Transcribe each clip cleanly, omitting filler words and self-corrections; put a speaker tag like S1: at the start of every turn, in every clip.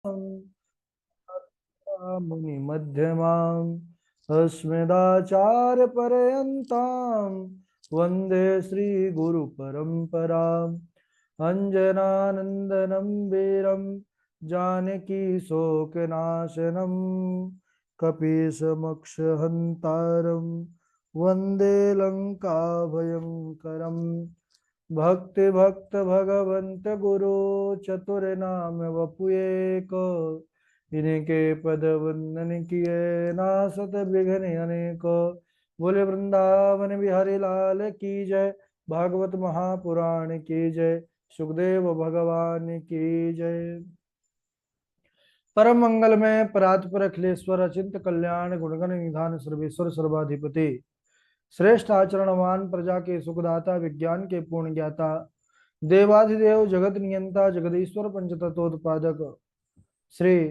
S1: मुनि मध्यमाम् अस्मदाचार्यपर्यन्तां वन्दे श्रीगुरुपरम्पराम् अञ्जनानन्दनं वीरं जानकी शोकनाशनं कपीशमक्षहन्तारं वन्दे लङ्काभयङ्करम् भक्ति भक्त भगवंत गुरु चतुर्नाम वपुएक इनके पद वंदन किए नासत विघ्न अनेक। बोले वृंदावन बिहारी लाल की जय। भागवत महापुराण की जय। सुखदेव भगवान की जय। परम मंगल में परात्पर अखिलेश्वर अचिंत कल्याण गुणगण निधान सर्वेश्वर सर्वाधिपति श्रेष्ठ आचरणवान प्रजा के सुखदाता विज्ञान के पूर्ण ज्ञाता देवाधिदेव जगत नियंता जगदीश्वर पंचतत्वोत्पादक श्री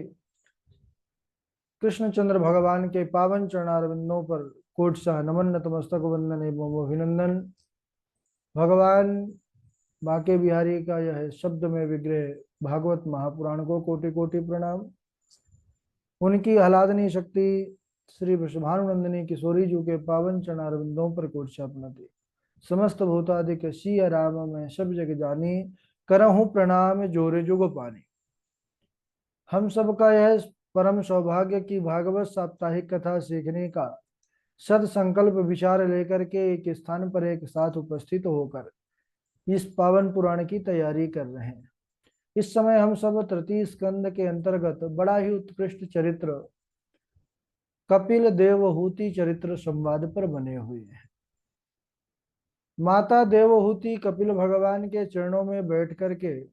S1: कृष्णचंद्र भगवान के पावन चरणारविंदों पर कोटसा नमन नतमस्तक वंदन एवं अभिनंदन। भगवान बांके बिहारी का यह शब्द में विग्रह भागवत महापुराण को कोटि कोटि प्रणाम। उनकी आह्लादनी शक्ति श्री वृषभानुनंदिनी किशोरी जी के पावन चरणारविंदों पर कोटसा प्रणति। समस्त भूतादिक सिया राम में सब जग जानी करहूं प्रणाम जोरे जुग पानी। हम सबका यह परम सौभाग्य की भागवत साप्ताहिक कथा सीखने का सद संकल्प विचार लेकर के एक स्थान पर एक साथ उपस्थित होकर इस पावन पुराण की तैयारी कर रहे हैं। इस समय हम सब तृतीय स्कंद के अंतर्गत बड़ा ही उत्कृष्ट चरित्र कपिल देवहूति चरित्र संवाद पर बने हुए हैं। माता देवहूति कपिल भगवान के चरणों में बैठ करके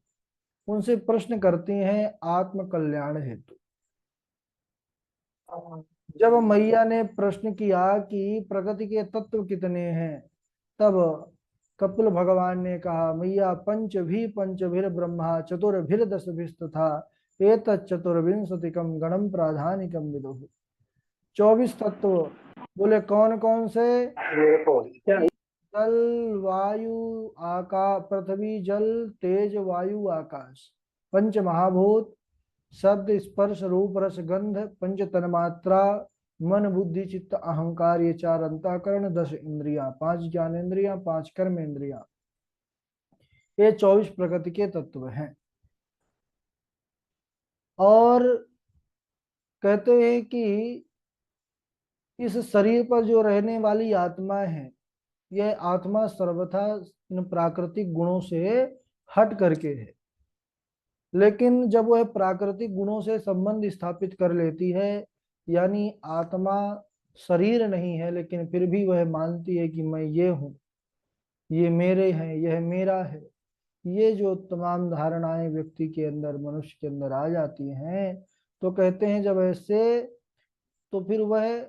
S1: उनसे प्रश्न करती हैं आत्म कल्याण हेतु। जब मैया ने प्रश्न किया कि प्रकृति के तत्व कितने हैं, तब कपिल भगवान ने कहा मैया पंचभिर ब्रह्मा चतुर्भिर दशभिस्तथा एतत् चतुर्विंशतिकम गणम प्राधानिकम विदुः। 24 तत्व बोले कौन कौन से? जल वायु आकाश, पृथ्वी जल तेज वायु आकाश, पंच महाभूत, शब्द स्पर्श रूप रस गंध, पंच तन्मात्रा, मन बुद्धि चित्त अहंकार, ये 4 अंतःकरण, 10 इंद्रियां, 5 ज्ञानेन्द्रियां, 5 कर्म इंद्रियां, ये 24 प्रकृति के तत्व हैं। और कहते हैं कि इस शरीर पर जो रहने वाली आत्मा है, यह आत्मा सर्वथा इन प्राकृतिक गुणों से हट करके है। लेकिन जब वह प्राकृतिक गुणों से संबंध स्थापित कर लेती है, यानी आत्मा शरीर नहीं है लेकिन फिर भी वह मानती है कि मैं ये हूं, ये मेरे हैं, यह मेरा है, ये जो तमाम धारणाएं व्यक्ति के अंदर मनुष्य के अंदर आ जाती हैं, तो कहते हैं जब ऐसे, तो फिर वह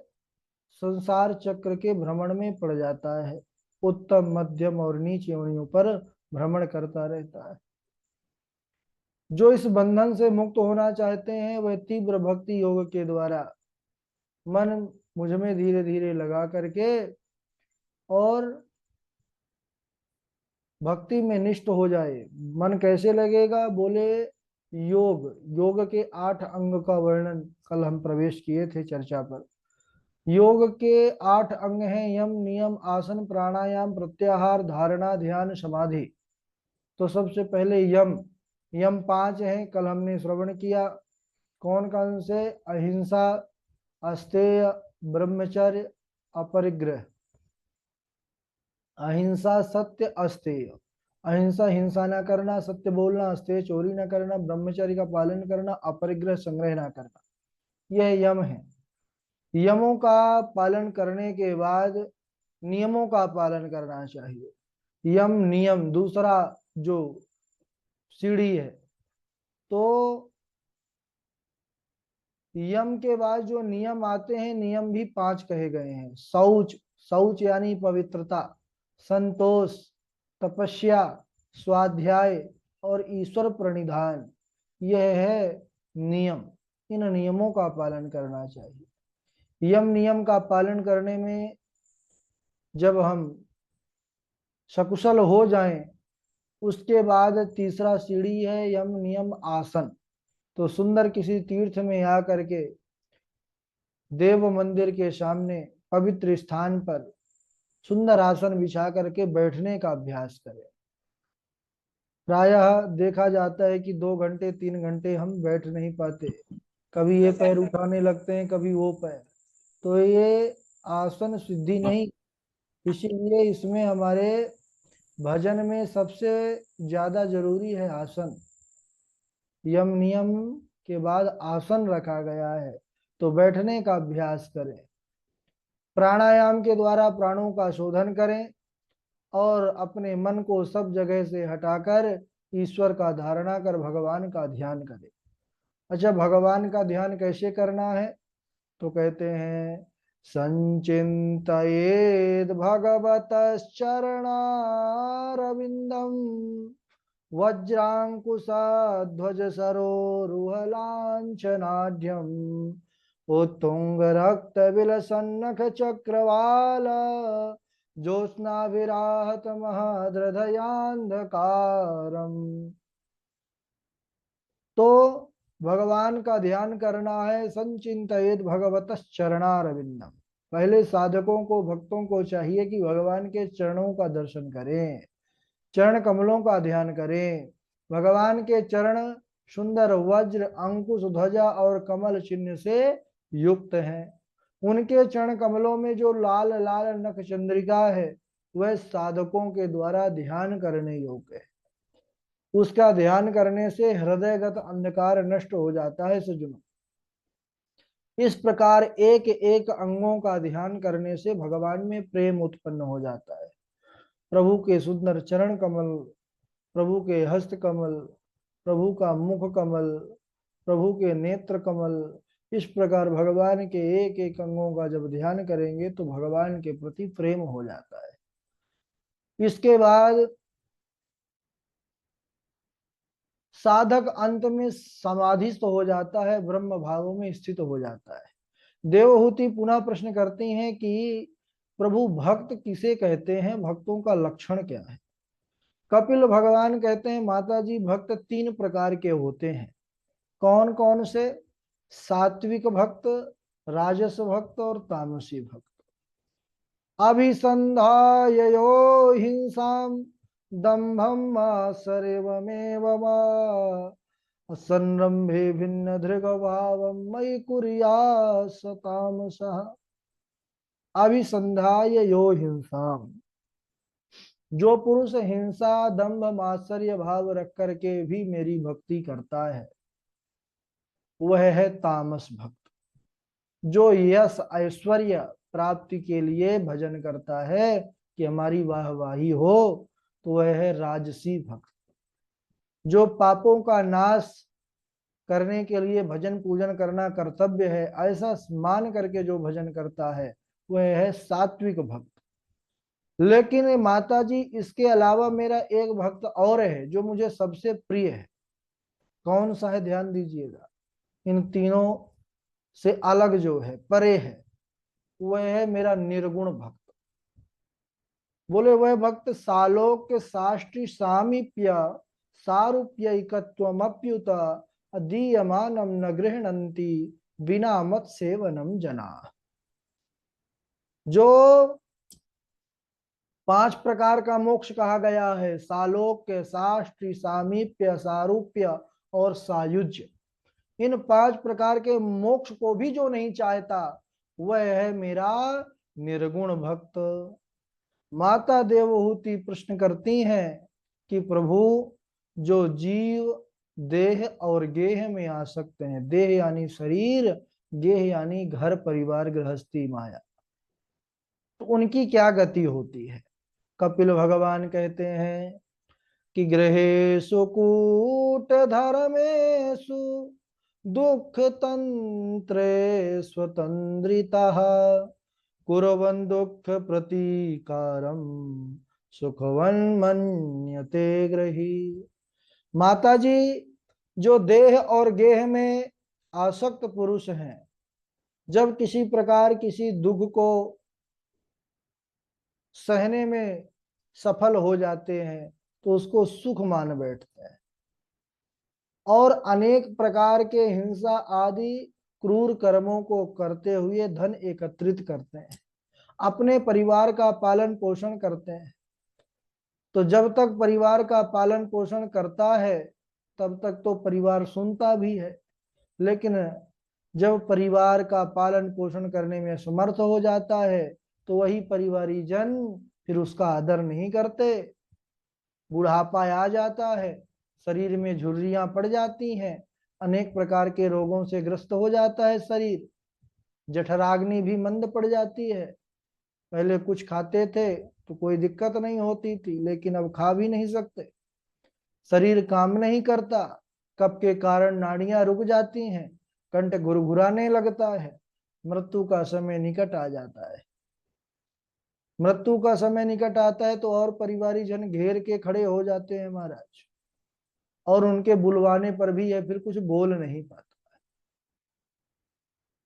S1: संसार चक्र के भ्रमण में पड़ जाता है, उत्तम मध्यम और नीच योनियों पर भ्रमण करता रहता है। जो इस बंधन से मुक्त होना चाहते हैं वह तीव्र भक्ति योग के द्वारा मन मुझ में धीरे धीरे लगा करके और भक्ति में निष्ठ हो जाए। मन कैसे लगेगा? बोले योग, योग के 8 अंग का वर्णन कल हम प्रवेश किए थे चर्चा पर। योग के 8 अंग हैं यम नियम आसन प्राणायाम प्रत्याहार धारणा ध्यान समाधि। तो सबसे पहले यम, यम 5 हैं, कल हमने श्रवण किया। कौन कौन से? अहिंसा, अस्तेय, ब्रह्मचर्य, अपरिग्रह। अहिंसा सत्य अस्तेय, अहिंसा हिंसा ना करना, सत्य बोलना, अस्तेय चोरी ना करना, ब्रह्मचर्य का पालन करना, अपरिग्रह संग्रह ना करना, यह यम है। यमों का पालन करने के बाद नियमों का पालन करना चाहिए। यम नियम दूसरा जो सीढ़ी है। तो यम के बाद जो नियम आते हैं, नियम भी 5 कहे गए हैं। शौच, शौच यानी पवित्रता, संतोष, तपस्या, स्वाध्याय और ईश्वर प्रणिधान, यह है नियम। इन नियमों का पालन करना चाहिए। यम नियम का पालन करने में जब हम सकुशल हो जाएं, उसके बाद तीसरा सीढ़ी है यम नियम आसन। तो सुंदर किसी तीर्थ में आ करके देव मंदिर के सामने पवित्र स्थान पर सुंदर आसन बिछा करके बैठने का अभ्यास करें। प्रायः देखा जाता है कि 2 घंटे 3 घंटे हम बैठ नहीं पाते, कभी ये पैर उठाने लगते हैं, कभी वो पैर। तो ये आसन सिद्धि नहीं, इसीलिए इसमें हमारे भजन में सबसे ज्यादा जरूरी है आसन। यम नियम के बाद आसन रखा गया है, तो बैठने का अभ्यास करें। प्राणायाम के द्वारा प्राणों का शोधन करें और अपने मन को सब जगह से हटाकर ईश्वर का धारणा कर भगवान का ध्यान करें। अच्छा, भगवान का ध्यान कैसे करना है? तो कहते हैं संचिन्तयेद् भगवतश्चरणारविन्दम् वज्रांकुशाध्वज सरोरुहलाञ्छनाढ्यम् उत्तुङ्गरक्तविलसन्नख चक्रवाल ज्योत्स्नाभिराहत महदृदयान्धकारम्। तो भगवान का ध्यान करना है। संचिंतयेत भगवतः चरणारविंदम। पहले साधकों को, भक्तों को चाहिए कि भगवान के चरणों का दर्शन करें, चरण कमलों का ध्यान करें। भगवान के चरण सुंदर वज्र, अंकुश, ध्वजा और कमल चिन्ह से युक्त हैं। उनके चरण कमलों में जो लाल लाल नख चंद्रिका है, वह साधकों के द्वारा ध्यान करने योग्य है। उसका ध्यान करने से हृदयगत अंधकार नष्ट हो जाता है सज्जनों। इस प्रकार एक एक अंगों का ध्यान करने से भगवान में प्रेम उत्पन्न हो जाता है। प्रभु के सुंदर चरण कमल, प्रभु के हस्त कमल, प्रभु का मुख कमल, प्रभु के नेत्र कमल, इस प्रकार भगवान के एक एक अंगों का जब ध्यान करेंगे तो भगवान के प्रति प्रेम हो जाता है। इसके बाद साधक अंत में समाधिस्थ हो जाता है, ब्रह्म भाव में स्थित हो जाता है। देवहूति पुनः प्रश्न करती हैं कि प्रभु भक्त किसे कहते हैं, भक्तों का लक्षण क्या है? कपिल भगवान कहते हैं माता जी भक्त 3 प्रकार के होते हैं। कौन कौन से? सात्विक भक्त, राजस भक्त और तामसी भक्त। अभिसंधाय यो हिंसाम दंभम आश्चर्यमेव वा संरंभे भिन्न धृग भाव मयि कुर्या तामसः। अभिसंधाय यो हिंसाम, जो पुरुष हिंसा, दंभ, मात्सर्य भाव रख करके भी मेरी भक्ति करता है, वह है तामस भक्त। जो यश ऐश्वर्य प्राप्ति के लिए भजन करता है कि हमारी वाहवाही हो, तो वह है राजसी भक्त। जो पापों का नाश करने के लिए भजन पूजन करना कर्तव्य है, ऐसा मान करके जो भजन करता है, वह है सात्विक भक्त। लेकिन माता जी इसके अलावा मेरा एक भक्त और है जो मुझे सबसे प्रिय है। कौन सा है? ध्यान दीजिएगा। इन तीनों से अलग जो है, परे है, वह है मेरा निर्गुण भक्त। बोले वह भक्त सालोक साष्टि सामीप्य सारूप्यकत्वमप्युत अदीयमानम न गृह्णन्ति बिना मत सेवनम जना। जो 5 प्रकार का मोक्ष कहा गया है, सालोक्य, साष्टि, सामीप्य, सारूप्य और सायुज्य, इन 5 प्रकार के मोक्ष को भी जो नहीं चाहता, वह है मेरा निर्गुण भक्त। माता देवहूति प्रश्न करती हैं कि प्रभु जो जीव देह और गेह में आ सकते हैं, देह यानी शरीर, गेह यानी घर परिवार गृहस्थी माया, तो उनकी क्या गति होती है? कपिल भगवान कहते हैं कि गृहेषु कूट धर्मेषु दुख तंत्रे स्वतंत्रितः कुर्वन् दुख प्रतीकारम सुखवन मन्यते ग्रही। माता जी, जो देह और गेह में आसक्त पुरुष हैं, जब किसी प्रकार किसी दुख को सहने में सफल हो जाते हैं तो उसको सुख मान बैठते हैं। और अनेक प्रकार के हिंसा आदि क्रूर कर्मों को करते हुए धन एकत्रित करते हैं, अपने परिवार का पालन पोषण करते हैं। तो जब तक परिवार का पालन पोषण करता है तब तक तो परिवार सुनता भी है, लेकिन जब परिवार का पालन पोषण करने में समर्थ हो जाता है तो वही परिवारी जन फिर उसका आदर नहीं करते। बुढ़ापा आ जाता है, शरीर में झुर्रियां पड़ जाती हैं, अनेक प्रकार के रोगों से ग्रस्त हो जाता है शरीर, जठराग्नि भी मंद पड़ जाती है। पहले कुछ खाते थे तो कोई दिक्कत नहीं होती थी, लेकिन अब खा भी नहीं सकते, शरीर काम नहीं करता, कफ के कारण नाड़ियां रुक जाती हैं, कंठ गुरगुराने लगता है, मृत्यु का समय निकट आ जाता है। मृत्यु का समय निकट आता है तो और परिवारी जन घेर के खड़े हो जाते हैं महाराज, और उनके बुलवाने पर भी यह फिर कुछ बोल नहीं पाता।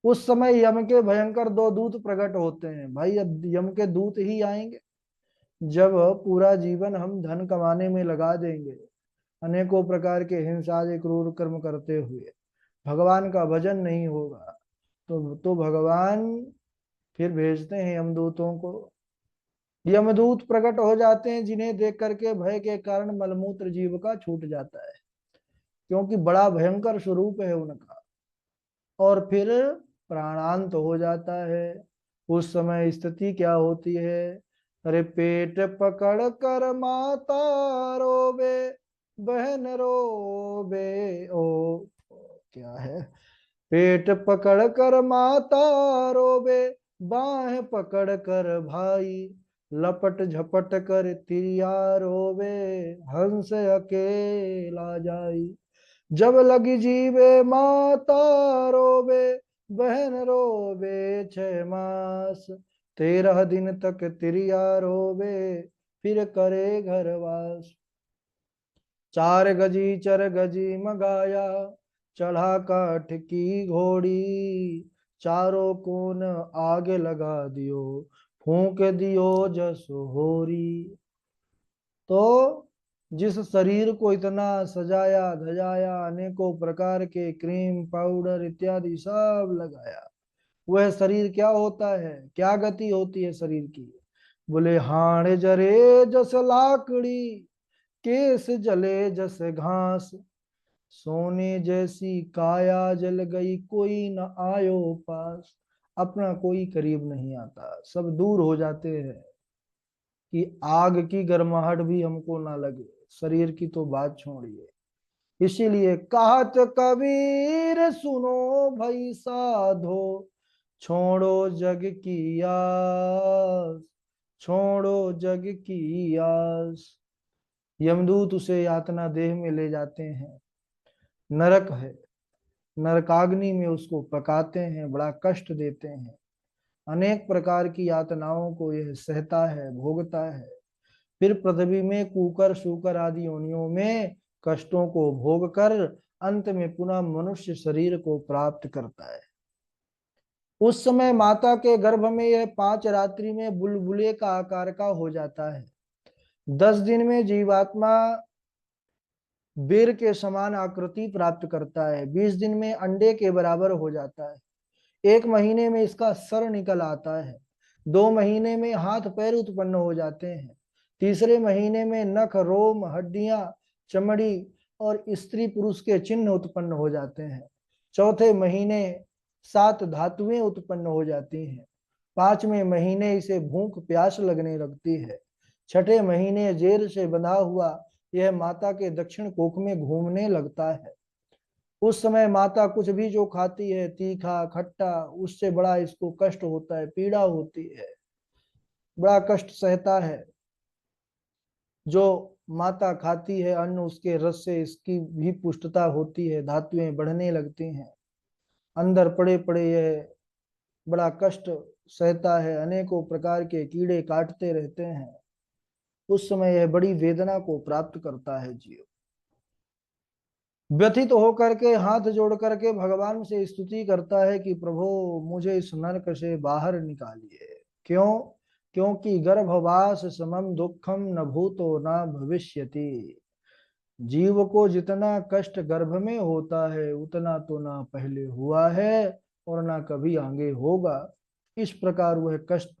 S1: उस समय यम के भयंकर दो दूत प्रकट होते हैं। भाई अब यम के दूत ही आएंगे जब पूरा जीवन हम धन कमाने में लगा देंगे, अनेकों प्रकार के हिंसा क्रूर कर्म करते हुए भगवान का भजन नहीं होगा, तो भगवान फिर भेजते हैं यमदूतों को। यमदूत प्रकट हो जाते हैं जिन्हें देख करके भय के कारण मलमूत्र जीव का छूट जाता है, क्योंकि बड़ा भयंकर स्वरूप है उनका, और फिर प्राणांत हो जाता है। उस समय स्थिति क्या होती है? अरे पेट पकड़ कर माता रोबे, बहन रोबे, ओ क्या है, पेट पकड़ कर माता रोबे, बाह पकड़ कर भाई, लपट झपट कर तिरिया रोबे, हंस अकेला जाई। जब लगी जीवे माता रोबे, बहन रोबे 6 मास, 13 दिन तक तिरिया रोबे, फिर करे घरवास। 4 गजी चर गजी मगाया, चढ़ा काठ की घोड़ी, चारों कोन आग लगा दियो, फूंक दियो जस होरी। तो जिस शरीर को इतना सजाया धजाया, अनेकों प्रकार के क्रीम पाउडर इत्यादि सब लगाया, वह शरीर क्या होता है, क्या गति होती है शरीर की? बोले हाड़ जरे जस लाकड़ी, केस जले जस घास, सोने जैसी काया जल गई, कोई न आयो पास। अपना कोई करीब नहीं आता, सब दूर हो जाते हैं कि आग की गर्माहट भी हमको ना लगे, शरीर की तो बात छोड़िए। इसीलिए कहत कबीर सुनो भई साधो, छोड़ो जग की आस, छोड़ो जग की आस। यमदूत उसे यातना देह में ले जाते हैं, नरक है, नरकाग्नि में उसको पकाते हैं, बड़ा कष्ट देते हैं, अनेक प्रकार की यातनाओं को यह सहता है, भोगता है। फिर पृथ्वी में कुकर शुकर आदि योनियों में कष्टों को भोग कर अंत में पुनः मनुष्य शरीर को प्राप्त करता है। उस समय माता के गर्भ में यह 5 रात्रि में बुलबुले का आकार का हो जाता है। 10 दिन में जीवात्मा बेर के समान आकृति प्राप्त करता है, 20 दिन में अंडे के बराबर हो जाता है, 1 महीने में इसका सर निकल आता है, 2 महीने में हाथ पैर उत्पन्न हो जाते हैं, तीसरे महीने में नख रोम हड्डियां चमड़ी और स्त्री पुरुष के चिन्ह उत्पन्न हो जाते हैं, चौथे महीने 7 धातुएं उत्पन्न हो जाती हैं, 5वें महीने इसे भूख प्यास लगने लगती है, 6ठे महीने जेर से बंधा हुआ यह माता के दक्षिण कोख में घूमने लगता है। उस समय माता कुछ भी जो खाती है तीखा खट्टा, उससे बड़ा इसको कष्ट होता है, पीड़ा होती है, बड़ा कष्ट सहता है। जो माता खाती है अन्न, उसके रस से इसकी भी पुष्टता होती है, धातुएं बढ़ने लगती हैं, अंदर पड़े पड़े यह बड़ा कष्ट सहता है, अनेकों प्रकार के कीड़े काटते रहते हैं। उस समय यह बड़ी वेदना को प्राप्त करता है जीव। व्यथित होकर के हाथ जोड़ करके भगवान से स्तुति करता है कि प्रभु मुझे इस नरक से बाहर निकालिए। क्यों? क्योंकि गर्भवास समम दुखम न भूतो न भविष्यति। जीव को जितना कष्ट गर्भ में होता है उतना तो ना पहले हुआ है और ना कभी आगे होगा। इस प्रकार वह कष्ट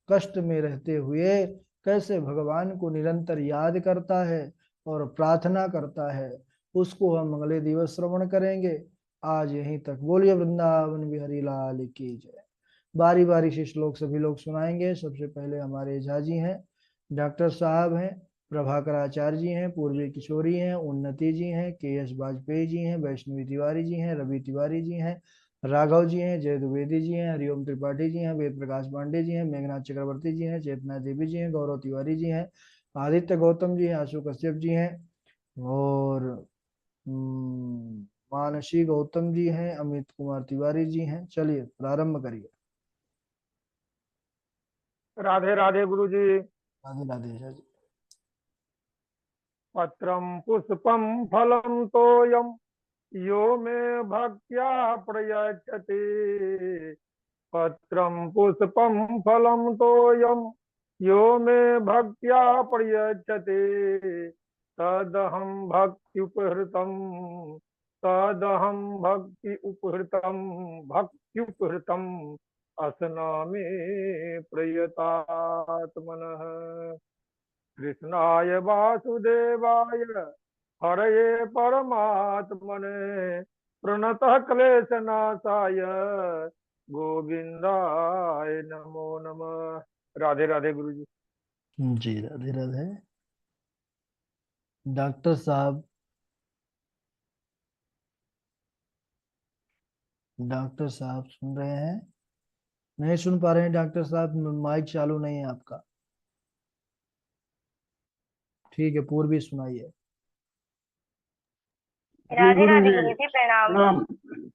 S1: कष्ट में रहते हुए कैसे भगवान को निरंतर याद करता है और प्रार्थना करता है, उसको हम अगले दिवस श्रवण करेंगे। आज यहीं तक। बोलिए वृंदावन बिहारी लाल की जय। बारी बारी से श्लोक सभी लोग सुनाएंगे। सबसे पहले हमारे झा जी हैं, डॉक्टर साहब हैं, प्रभाकर आचार्य जी हैं, पूर्वी किशोरी हैं, उन्नति जी हैं, के एस वाजपेयी जी हैं, वैष्णवी तिवारी जी हैं, रवि तिवारी जी हैं, राघव जी हैं, जय द्विवेदी जी हैं, हरिओम त्रिपाठी जी हैं, वेद प्रकाश पांडे जी हैं, मेघनाथ चक्रवर्ती जी हैं, चेतना देवी जी हैं, गौरव तिवारी जी हैं, आदित्य गौतम जी हैं, आशु कश्यप जी हैं, और मानसी गौतम जी हैं, अमित कुमार तिवारी जी हैं। चलिए प्रारंभ करिए।
S2: राधे राधे गुरु जी।
S1: राधे राधे झा जी।
S2: पत्रम पुष्पम फलम तोयम यो मे भक्त्या प्रयच्छति। पत्रम पुष्पम फलम तोयम यो मे भक्त्या प्रयच्छति। तदहं भक्ति उपहृतम। तदहं भक्ति उपहृतम असनामि प्रयतात्मनः। कृष्णाय वासुदेवाय हरये परमात्मने प्रणतः क्लेशनाशाय गोविंदाय नमो नमः। राधे राधे गुरु जी।
S1: जी राधे राधे। डॉक्टर साहब, डॉक्टर साहब सुन रहे हैं? नहीं सुन पा रहे हैं डॉक्टर साहब, माइक चालू नहीं है आपका। ठीक है, पूर्वी सुनाइए।
S2: जी
S3: राधे
S2: गुरु
S3: राधे
S2: जी।
S3: गुरु जी, प्रणाम।
S2: प्रणाम।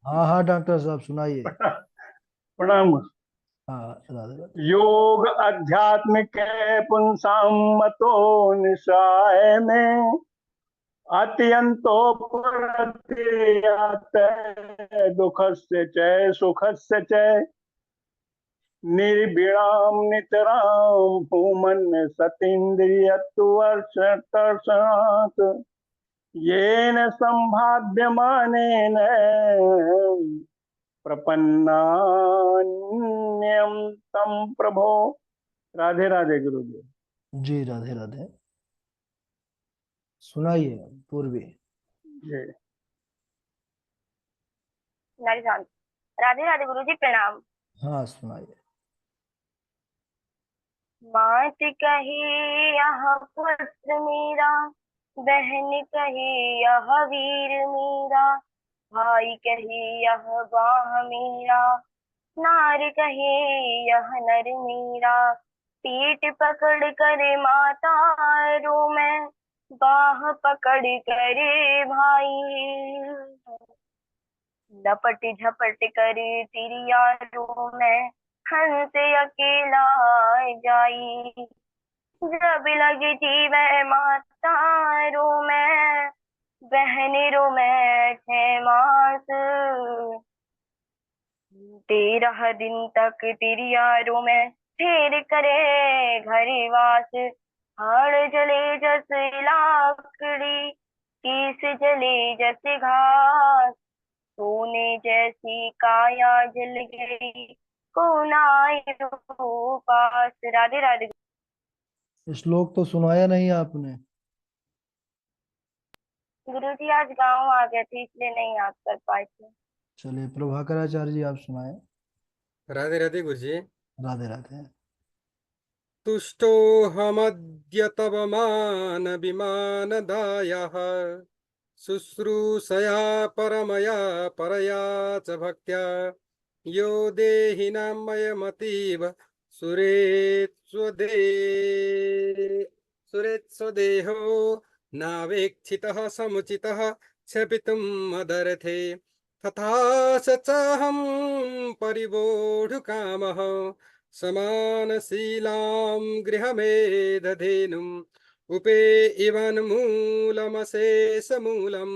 S1: हाँ हाँ डॉक्टर साहब सुनाइए।
S2: प्रणाम।
S1: हाँ राधे राधे।
S2: योग अध्यात्म के पुंसाम मतो निशाय में अत्यंतो दुख से चय सुख से चय निर्विणाम नितराम भूमन सतीन्द्रियत्वर्षणात् येन संभाव्यमानेन प्रपन्नान्यं तम प्रभो। राधे राधे गुरु जी।
S1: जी राधे राधे। सुनाइए पूर्वी।
S2: जी।
S3: राधे राधे गुरु जी, प्रणाम।
S1: हाँ सुनाइए।
S3: मात कही यह पुत्र मेरा, बहन कही यह वीर मेरा, भाई कही यह बाह मेरा, नार कही यह नर मेरा। पीठ पकड़ कर माता रो मैं, बाह पकड़ कर भाई। लपट झपट कर तिरियारों में, हंस अकेला जाई। जब लगती वह माता रो में, बहन रो में 6 मास। 13 दिन तक तिरियारों में फिर करे घर वास। हाड़ जले जस लाकड़ी, कीस जले जस घास। सोने जैसी काया जल गई, कौन आए रो पास। राधे राधे।
S1: श्लोक तो सुनाया नहीं आपने।
S3: गुरु जी आज गाँव आ गए थे इसलिए नहीं याद कर पाए थे।
S1: चलिए प्रभाकर आचार्य जी आप सुनाए।
S4: राधे राधे गुरुजी।
S1: राधे राधे।
S4: तुष्टोऽहमद्य तव मानविमानदायः शुश्रूषया परमया परया च भक्त्या यो देहिनां मयमतीव सुरेत्स्वदेहो नावेक्षितः समुचितः क्षपितुं मदर्थे तथा स चाहं परिवोढुकामः समानशीलां गृहमेधधेनुम् उपे इवन्मूलमशेषमूलम्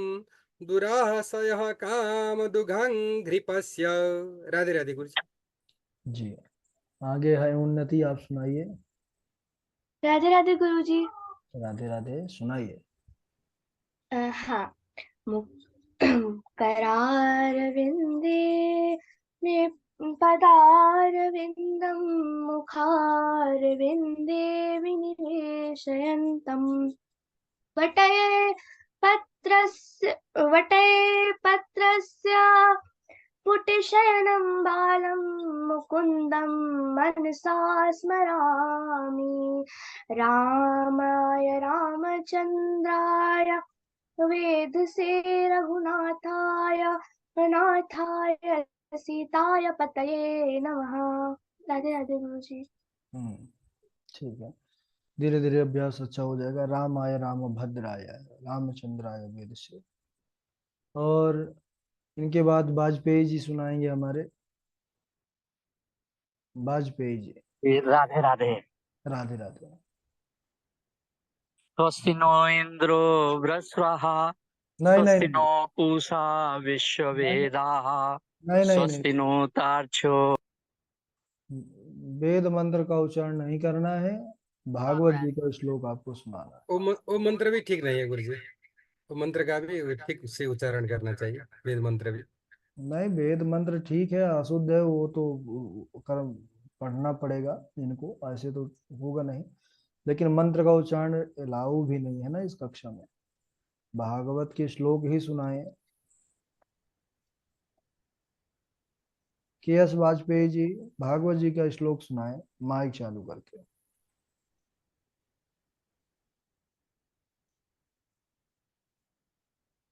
S4: दुराशयः कामदुघाङ्घ्रिपस्य। राधे राधे गुरु जी।
S1: जी आगे है उन्नति, आप
S5: हाँ। करारविन्दे पदारविन्दं मुखारविन्दे विनिवेशयन्तम् वटये पत्रस्य पुटिशयनं बालं मुकुन्दं मनसा स्मरामि। रामाय रामचन्द्राय वेदसे रघुनाथाय नाथाय सीताय पतये नमः। राधे राधे गुरु जी।
S1: ठीक है, धीरे धीरे अभ्यास अच्छा हो जाएगा। राम आय राम भद्राय रामचंद्राय वेद से। और इनके बाद वाजपेयी जी सुनाएंगे हमारे। वाजपेयी जी।
S6: राधे राधे।
S1: राधे राधे।
S6: स्वस्ति नो इंद्रो वृषभः
S1: नहीं नहीं
S6: स्वस्ति नो
S1: नहीं
S6: पूषा विश्ववेदाः
S1: नहीं नहीं
S6: स्वस्ति
S1: नहीं,
S6: नो तार्क्ष्यो।
S1: वेद मंत्र का उच्चारण नहीं करना है, भागवत जी का श्लोक आपको सुनाना है।
S4: वो मंत्र भी ठीक नहीं है गुरु जी। वो मंत्र का भी ठीक से उच्चारण करना चाहिए, वेद मंत्र भी।
S1: नहीं, वेद मंत्र ठीक है, अशुद्ध है वो तो कर्म पढ़ना पड़ेगा इनको, ऐसे तो होगा नहीं। लेकिन मंत्र का उच्चारण अलाउ भी नहीं है ना इस कक्षा में। भागवत के श्लोक ही सुनाए। के एस वाजपेयी जी भागवत जी का श्लोक सुनाए माइक चालू करके।